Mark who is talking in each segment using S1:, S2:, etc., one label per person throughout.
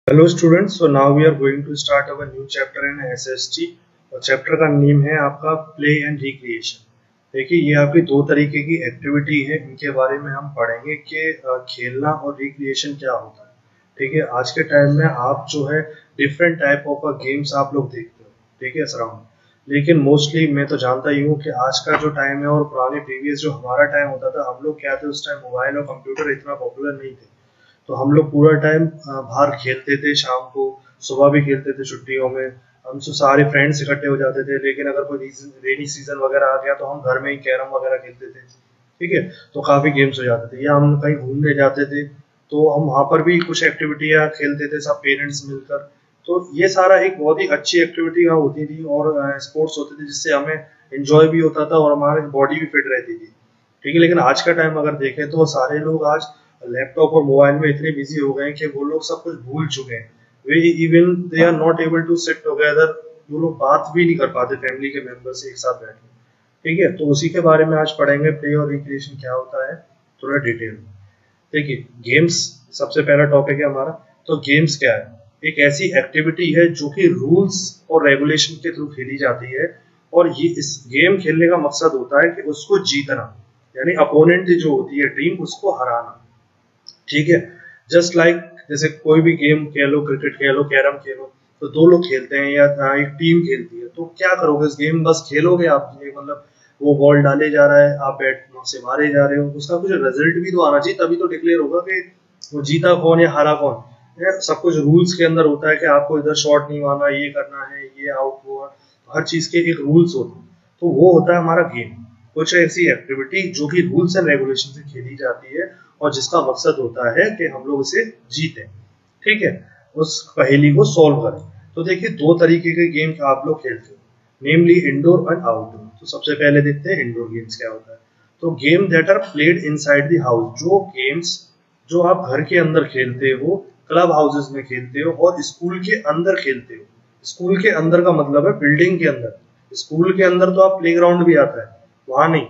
S1: Hello students, so now we are going to start our new chapter in SST और chapter का name है आपका play and recreation. देखिए ये आपकी दो तरीके की एक्टिविटी है, इनके बारे में हम पढ़ेंगे कि खेलना और रिक्रिएशन क्या होता है। ठीक है, आज के टाइम में आप जो है डिफरेंट टाइप ऑफ गेम्स आप लोग देखते हो, ठीक है सराउंड, लेकिन मोस्टली मैं तो जानता ही हूँ कि आज का जो टाइम है और पुराने प्रीवियस जो हमारा टाइम होता था, हम लोग क्या थे उस टाइम मोबाइल और कंप्यूटर इतना पॉपुलर नहीं थे, तो हम लोग पूरा टाइम बाहर खेलते थे। शाम को सुबह भी खेलते थे, छुट्टियों में हम सारे फ्रेंड्स इकट्ठे हो जाते थे। लेकिन अगर कोई रेनी सीजन वगैरह आ गया तो हम घर में ही कैरम वगैरह खेलते थे, ठीक है। तो काफी गेम्स हो जाते थे, या हम कहीं घूमने जाते थे तो हम वहां पर भी कुछ एक्टिविटियां खेलते थे सब पेरेंट्स मिलकर। तो ये सारा एक बहुत ही अच्छी एक्टिविटी होती थी और स्पोर्ट्स होते थे जिससे हमें एंजॉय भी होता था और हमारी बॉडी भी फिट रहती थी, ठीक है। लेकिन आज का टाइम अगर देखें तो सारे लोग आज लैपटॉप और मोबाइल में इतने बिजी हो गए हैं कि वो लोग सब कुछ भूल चुके हैं। वे even they are not able to sit together, वो लोग बात भी नहीं कर पाते फैमिली के मेंबर से एक साथ बैठ के, ठीक है। तो उसी के बारे में आज पढ़ेंगे, प्ले और रिक्रिएशन क्या होता है थोड़ा डिटेल में। देखिए गेम्स सबसे पहला टॉपिक है हमारा। तो गेम्स क्या है? एक ऐसी एक्टिविटी है जो कि रूल्स और रेगुलेशन के थ्रू खेली जाती है, और ये इस गेम खेलने का मकसद होता है कि उसको जीतना, यानी अपोनेंट जो होती है टीम, उसको हराना, ठीक है। जस्ट लाइक जैसे कोई भी गेम खेल लो, क्रिकेट खेल लो, कैरम खेलो, तो दो लोग खेलते हैं या एक टीम खेलती है, तो क्या करोगे इस गेम? बस खेलोगे आप, ये मतलब वो बॉल डाले जा रहा है, आप बैट से मारे जा रहे हो, उसका कुछ रिजल्ट भी तो आना चाहिए, तभी तो डिक्लेयर होगा कि वो जीता कौन या हारा कौन। सब कुछ रूल्स के अंदर होता है कि आपको इधर शॉट नहीं मारना, ये करना है, ये आउट हुआ, हर चीज के एक रूल्स होते हैं। तो वो होता है हमारा गेम, कुछ ऐसी एक्टिविटी जो कि रूल्स एंड रेगुलेशन से खेली जाती है और जिसका मकसद होता है कि हम लोग इसे जीतें, ठीक है, उस पहेली को सॉल्व करें। तो देखिए दो तरीके के गेम आप लोग खेलते हो, नेमली इंडोर एंड आउटडोर। तो सबसे पहले देखते हैं इंडोर गेम्स क्या होता है। तो game that are played inside the house, जो गेम्स जो आप घर के अंदर खेलते हो, क्लब हाउसेस में खेलते हो और स्कूल के अंदर खेलते हो। स्कूल के अंदर का मतलब है बिल्डिंग के अंदर। स्कूल के अंदर तो आप प्लेग्राउंड भी आता है, वहां नहीं,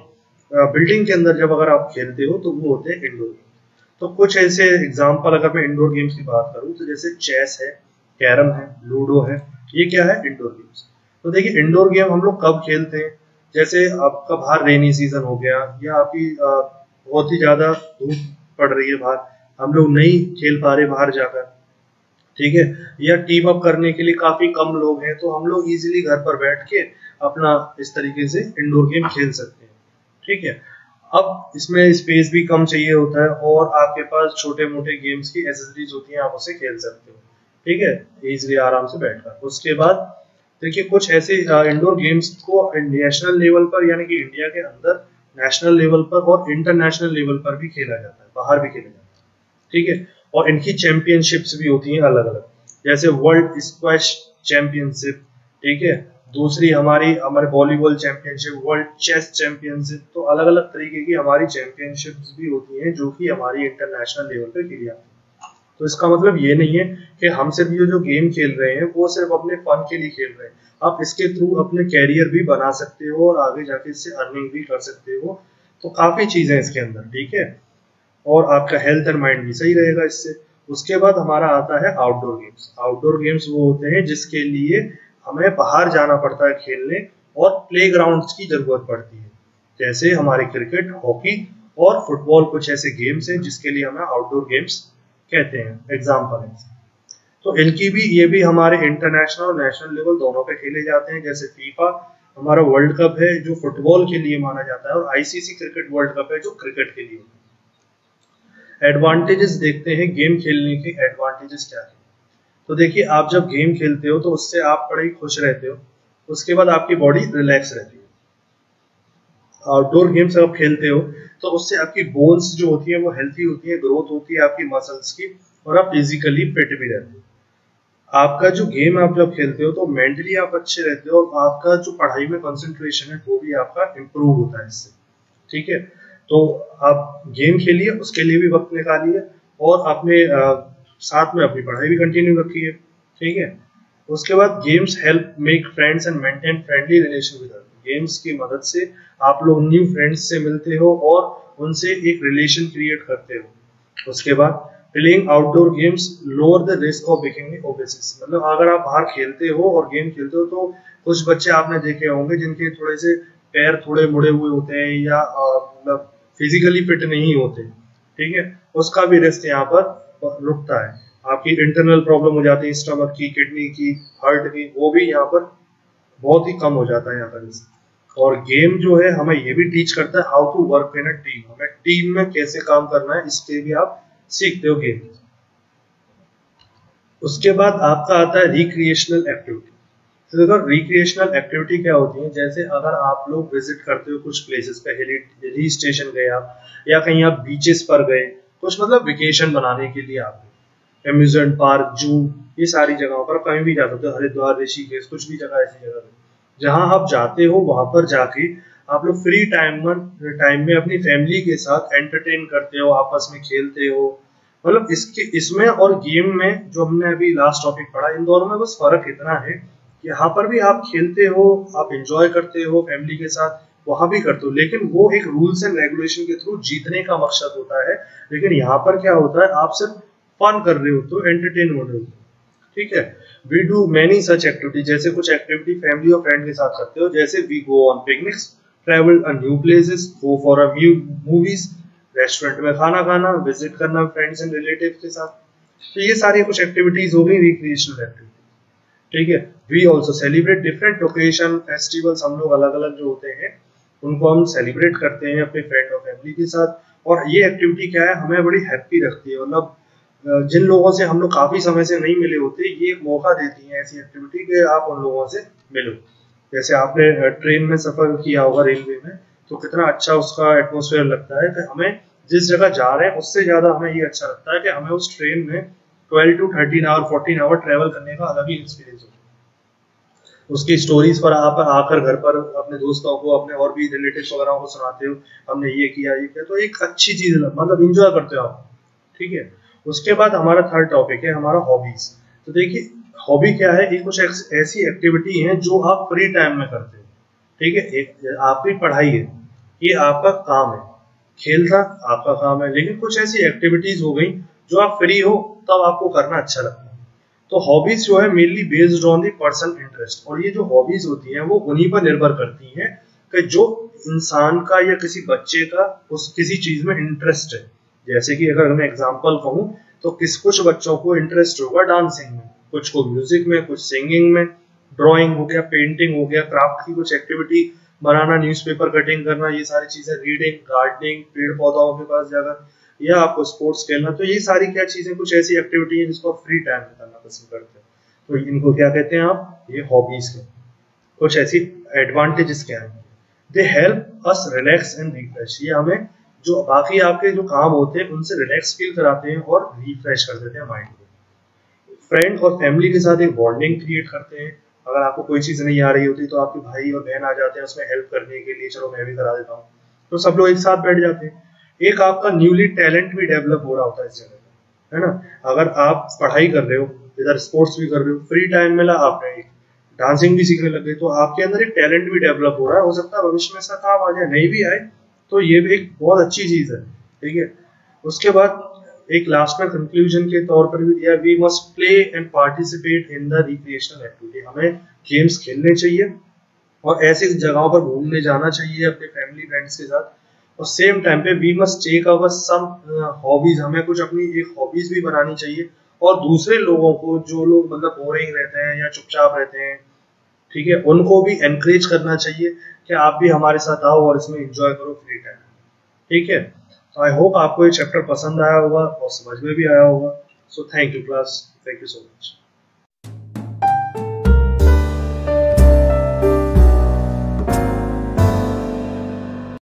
S1: बिल्डिंग के अंदर जब अगर आप खेलते हो तो वो होते हैं इंडोर गेम। तो कुछ ऐसे एग्जांपल अगर मैं इंडोर गेम्स की बात करूं तो जैसे चेस है, कैरम है, लूडो है, ये क्या है? Indoor games. तो देखिए इंडोर गेम हम लोग कब खेलते हैं? जैसे आपका बाहर रेनी सीजन हो गया, या आपकी बहुत ही ज्यादा धूप पड़ रही है बाहर, हम लोग नहीं खेल पा रहे बाहर जाकर, ठीक है, या टीम अप करने के लिए काफी कम लोग हैं, तो हम लोग इजीली घर पर बैठ के अपना इस तरीके से इंडोर गेम खेल सकते हैं, ठीक है। अब इसमें स्पेस भी कम चाहिए होता है और आपके पास छोटे मोटे गेम्स की एसेसरीज होती हैं, आप उसे खेल सकते हो, ठीक है, इजीली आराम से बैठकर। उसके बाद देखिए कुछ ऐसे इंडोर गेम्स को नेशनल लेवल पर, यानी कि इंडिया के अंदर नेशनल लेवल पर और इंटरनेशनल लेवल पर भी खेला जाता है, बाहर भी खेला जाता है, ठीक है। और इनकी चैंपियनशिप्स भी होती हैं अलग अलग, जैसे वर्ल्ड स्क्वैश चैंपियनशिप, ठीक है, दूसरी हमारे volleyball championship, world chess championship. तो अलग अलग तरीके की हमारी चैंपियनशिप्स भी होती हैं जो कि हमारी इंटरनेशनल लेवल पर खेली जाती है। तो इसका मतलब ये नहीं है कि हम सिर्फ ये जो गेम खेल रहे हैं वो सिर्फ अपने फन के लिए खेल रहे हैं, आप इसके थ्रू अपने कैरियर भी बना सकते हो और आगे जाके इससे अर्निंग भी कर सकते हो। तो काफी चीजें इसके अंदर, ठीक है, और आपका हेल्थ एंड माइंड भी सही रहेगा इससे। उसके बाद हमारा आता है आउटडोर गेम्स। आउटडोर गेम्स वो होते हैं जिसके लिए हमें बाहर जाना पड़ता है खेलने और प्लेग्राउंड्स की जरूरत पड़ती है, जैसे हमारे क्रिकेट, हॉकी और फुटबॉल, कुछ ऐसे गेम्स हैं जिसके लिए हमें आउटडोर गेम्स कहते हैं, एग्जाम्पल है। तो इनकी भी, ये भी हमारे इंटरनेशनल और नेशनल लेवल दोनों पे खेले जाते हैं। जैसे फीफा हमारा वर्ल्ड कप है जो फुटबॉल के लिए माना जाता है, और आईसीसी क्रिकेट वर्ल्ड कप है जो क्रिकेट के लिए। एडवांटेजेस देखते हैं, गेम खेलने के एडवांटेजेस क्या है। तो देखिए आप जब गेम खेलते हो तो उससे आप बड़े खुश रहते हो, उसके बाद आपकी बॉडी रिलैक्स रहती है। आउटडोर गेम्स आप खेलते हो तो उससे आपकी बोन्स जो होती है वो हेल्थी होती है, ग्रोथ होती है आपकी मसल्स की, और आप फिजिकली फिट भी रहते हो। आपका जो गेम आप जब खेलते हो तो मेंटली आप अच्छे रहते हो, और आपका जो पढ़ाई में कंसंट्रेशन है वो भी आपका इम्प्रूव होता है इससे, ठीक है। तो आप गेम खेलिए, उसके लिए भी वक्त निकालिए, और अपने साथ में अपनी पढ़ाई भी कंटिन्यू रखिए, ठीक है। उसके बाद games help make friends and maintain friendly relation with other. Games की मदद से आप लोग न्यू फ्रेंड्स से मिलते हो और उनसे एक रिलेशन क्रिएट करते हो। उसके बाद playing outdoor games lower the risk of becoming obesity. मतलब अगर आप बाहर खेलते हो और गेम खेलते हो तो कुछ बच्चे आपने देखे होंगे जिनके थोड़े से पैर थोड़े मुड़े हुए होते हैं या मतलब फिजिकली फिट नहीं होते, ठीक है, उसका भी रिस्क यहाँ पर रुकता है। आपकी इंटरनल प्रॉब्लम हो जाती है स्टमक की, किडनी की, हार्ट की, वो भी यहाँ पर बहुत ही कम हो जाता है यहाँ पर रिस्क। और गेम जो है हमें ये भी टीच करता है how to work in a team, हमें टीम में कैसे काम करना है इसके भी आप सीखते हो गेम। उसके बाद आपका आता है रिक्रिएशनल एक्टिविटी। तो देखो रिक्रिएशनल एक्टिविटी क्या होती है, जैसे अगर आप लोग विजिट करते हो कुछ प्लेसेस पे, हिली स्टेशन गए आप, या कहीं आप बीचेस पर गए, कुछ मतलब वेकेशन बनाने के लिए आप एम्यूजमेंट पार्क, जू, ये सारी जगहों पर कहीं भी जा सकते हो, हरिद्वार, ऋषिकेश, कुछ भी जगह ऐसी जगह है जहां आप जाते हो, वहां पर जाके आप लोग फ्री टाइम में अपनी फैमिली के साथ एंटरटेन करते हो, आपस में खेलते हो। मतलब इसमें और गेम में जो हमने अभी लास्ट टॉपिक पढ़ा, इन दोनों में बस फर्क इतना है कि यहाँ पर भी आप खेलते हो, आप एंजॉय करते हो फैमिली के साथ, वहां भी करते हो, लेकिन वो एक रूल्स एंड रेगुलेशन के थ्रू जीतने का मकसद होता है। लेकिन यहाँ पर क्या होता है, आप सिर्फ फन कर रहे हो, तो एंटरटेन हो रहे हो, ठीक है। We do many such activity, जैसे कुछ एक्टिविटी फैमिली और फ्रेंड के साथ करते हो, जैसे we go on picnics, travel a new places, go for a movies, restaurant में खाना खाना, विजिट करना फ्रेंड्स एंड रिलेटिव के साथ। तो ये सारी कुछ एक्टिविटीज हो गई रिक्रिएशनल एक्टिविटी, ठीक है। We also celebrate different occasion, festivals, हम लोग अलग अलग जो होते हैं उनको हम सेलिब्रेट करते हैं अपने फ्रेंड और फैमिली के साथ। और ये एक्टिविटी क्या है, हमें बड़ी हैप्पी रखती है, मतलब जिन लोगों से हम लोग काफी समय से नहीं मिले होते, ये एक मौका देती है ऐसी एक्टिविटी कि आप उन लोगों से मिलो। जैसे आपने ट्रेन में सफर किया होगा, रेलवे में, तो कितना अच्छा उसका एटमोसफेयर लगता है कि हमें जिस जगह जा रहे हैं उससे ज्यादा हमें ये अच्छा लगता है कि हमें उस ट्रेन में 12 to 13 आवर 14 आवर ट्रेवल करने का अलग ही एक्सपीरियंस होता है। उसकी स्टोरीज पर आप आकर घर पर अपने दोस्तों को, अपने और भी रिलेटिव्स वगैरह को सुनाते हो, हमने ये किया ये किया, तो एक अच्छी चीज है, मतलब इंजॉय करते हो आप, ठीक है। उसके बाद हमारा थर्ड टॉपिक है हमारा हॉबीज। तो देखिए हॉबी क्या है, ये कुछ ऐसी एक्टिविटी है जो आप फ्री टाइम में करते हो, ठीक है। एक आपकी पढ़ाई है, ये आपका काम है, खेलना आपका काम है, लेकिन कुछ ऐसी एक्टिविटीज हो गई जो आप फ्री हो तब आपको करना अच्छा लगता है। तो हॉबीज जो है mainly based on the person interest, और ये जो हॉबीज होती हैं वो उन्हीं पर निर्भर करती हैं कि जो इंसान का या किसी बच्चे का उस किसी चीज में इंटरेस्ट है। जैसे कि अगर मैं एग्जांपल कहूँ तो कुछ बच्चों को इंटरेस्ट होगा डांसिंग में, कुछ को म्यूजिक में, कुछ सिंगिंग में, ड्राइंग हो गया, पेंटिंग हो गया, क्राफ्ट की कुछ एक्टिविटी बनाना, न्यूज़पेपर कटिंग करना, ये सारी चीजें, रीडिंग, गार्डनिंग, पेड़ पौधों के पास जाकर, या आपको स्पोर्ट्स खेलना। तो ये सारी क्या चीजें, कुछ ऐसी एक्टिविटी है जिसको आप फ्री टाइम में करना पसंद करते हैं, तो इनको क्या कहते हैं आप, ये हॉबीज के कुछ ऐसी एडवांटेजेस क्या है। They help us relax and refresh, ये हमें जो बाकी आपके जो काम होते हैं उनसे रिलैक्स फील कराते हैं और रिफ्रेश कर देते हैं माइंड को। फ्रेंड और फैमिली के साथ एक बॉन्डिंग क्रिएट करते हैं, अगर आपको कोई चीज नहीं आ रही होती तो आपके भाई और बहन आ जाते हैं उसमें हेल्प करने के लिए, चलो मैं भी करा देता हूँ, तो सब लोग एक साथ बैठ जाते हैं। एक आपका न्यूली टैलेंट भी डेवलप हो रहा होता है इस जगह पे, है ना। अगर आप पढ़ाई कर रहे हो, इधर स्पोर्ट्स भी कर रहे हो, फ्री टाइम मिला, आपने एक डांसिंग भी सीखने लग गए, तो आपके अंदर एक टैलेंट भी डेवलप हो रहा है। हो सकता है भविष्य में ऐसा काम आ जाए, नहीं भी आए तो ये भी एक बहुत अच्छी चीज है, ठीक है। उसके बाद एक लास्ट में कंक्लूजन के तौर पर भी दिया, we must play and participate in the recreational activity, हमें गेम्स खेलने चाहिए और ऐसी जगहों पर घूमने जाना चाहिए अपने फैमिली फ्रेंड्स के साथ। और सेम टाइम पे we must take our some hobbies, हमें कुछ अपनी एक हॉबीज भी बनानी चाहिए, और दूसरे लोगों को, जो लोग मतलब बोरिंग रहते हैं या चुपचाप रहते हैं, ठीक है, उनको भी एनकरेज करना चाहिए कि आप भी हमारे साथ आओ और इसमें एंजॉय करो फ्री टाइम, ठीक है। आई होप आपको ये चैप्टर पसंद आया होगा और समझ में भी आया होगा। So thank you class, thank you so much.